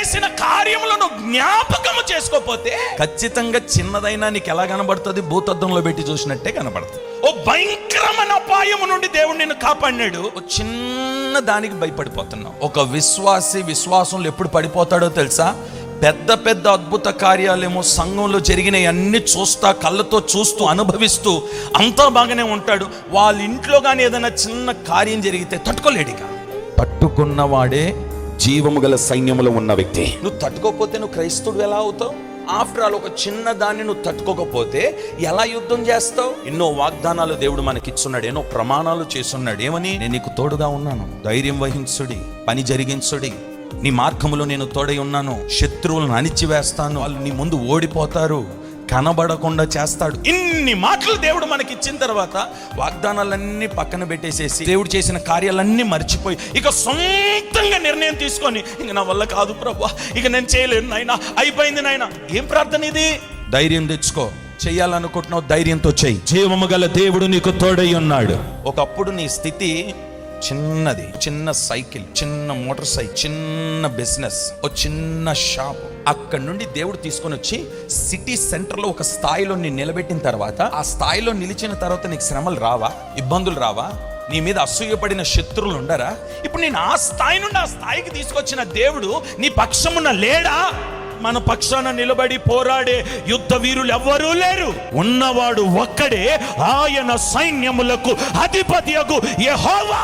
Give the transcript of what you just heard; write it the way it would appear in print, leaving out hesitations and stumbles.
చేసిన కార్యములను జ్ఞాపకము చేసుకోపోతే ఖచ్చితంగా చిన్నదైనా నీకు ఎలా కనబడుతుంది? భూతద్దంలో పెట్టి చూసినట్టే కనబడుతుంది. ఓ భయంకరమైన అపాయము నుండి దేవుడు నిన్ను కాపాడినాడు. ఓ చిన్న దానికి భయపడిపోతున్నావు. ఒక విశ్వాసి విశ్వాసంలో ఎప్పుడు పడిపోతాడో తెలుసా? పెద్ద పెద్ద అద్భుత కార్యాలేమో సంఘంలో జరిగినవి అన్ని చూస్తా, కళ్ళతో చూస్తూ అనుభవిస్తూ అంతా బాగానే ఉంటాడు. వాళ్ళ ఇంట్లో కానీ ఏదైనా చిన్న కార్యం జరిగితే తట్టుకోలేడిగా. తట్టుకున్నవాడే జీవము గల సైన్యములో ఉన్న వ్యక్తి. నువ్వు తట్టుకోకపోతే నువ్వు క్రైస్తవుడు ఎలా అవుతావు? ఆఫ్టర్ ఆల్ ఒక చిన్న దాన్ని నువ్వు తట్టుకోకపోతే ఎలా యుద్ధం చేస్తావు? ఎన్నో వాగ్దానాలు దేవుడు మనకిచ్చున్నాడు, ఎన్నో ప్రమాణాలు చేస్తున్నాడు. ఏమని? నేను నీకు తోడుగా ఉన్నాను, ధైర్యం వహించుడి, పని జరిగించుడి, నీ మార్గములో నేను తోడై ఉన్నాను, శత్రువులను అణిచివేస్తాను, వాళ్ళు నీ ముందు ఓడిపోతారు, కనబడకుండా చేస్తాడు. ఇన్ని మాటలు దేవుడు మనకి ఇచ్చిన తర్వాత వాగ్దానాలన్నీ పక్కన పెట్టేసేసి దేవుడు చేసిన కార్యాలన్నీ మర్చిపోయి ఇక సొంతంగా నిర్ణయం తీసుకొని ఇంక నా వల్ల కాదు ప్రభువా, ఇక నేను చేయలేను నాయనా, అయిపోయింది నాయనా. ఏం ప్రార్థన ఇది? ధైర్యం తెచ్చుకో. చెయ్యాలనుకుంటున్నావు, ధైర్యంతో చెయ్యి. జీవము గల దేవుడు నీకు తోడై ఉన్నాడు. ఒకప్పుడు నీ స్థితి చిన్నది, చిన్న సైకిల్, చిన్న మోటార్ సైకిల్, చిన్న బిజినెస్, ఓ చిన్న షాప్. అక్కడ నుండి దేవుడు తీసుకొని వచ్చి సిటీ సెంటర్లో ఒక స్థాయిలో నేను నిలబెట్టిన తర్వాత, ఆ స్థాయిలో నిలిచిన తర్వాత నీకు శ్రమలు రావా? ఇబ్బందులు రావా? నీ మీద అసూయపడిన శత్రువులు ఉండరా? ఇప్పుడు నేను ఆ స్థాయి నుండి ఆ స్థాయికి తీసుకొచ్చిన దేవుడు నీ పక్షమున లేడా? మన పక్షాన నిలబడి పోరాడే యుద్ధ వీరులు ఎవ్వరూ లేరు. ఉన్నవాడు ఒక్కడే, ఆయన సైన్యములకు అధిపతియగు యెహోవా.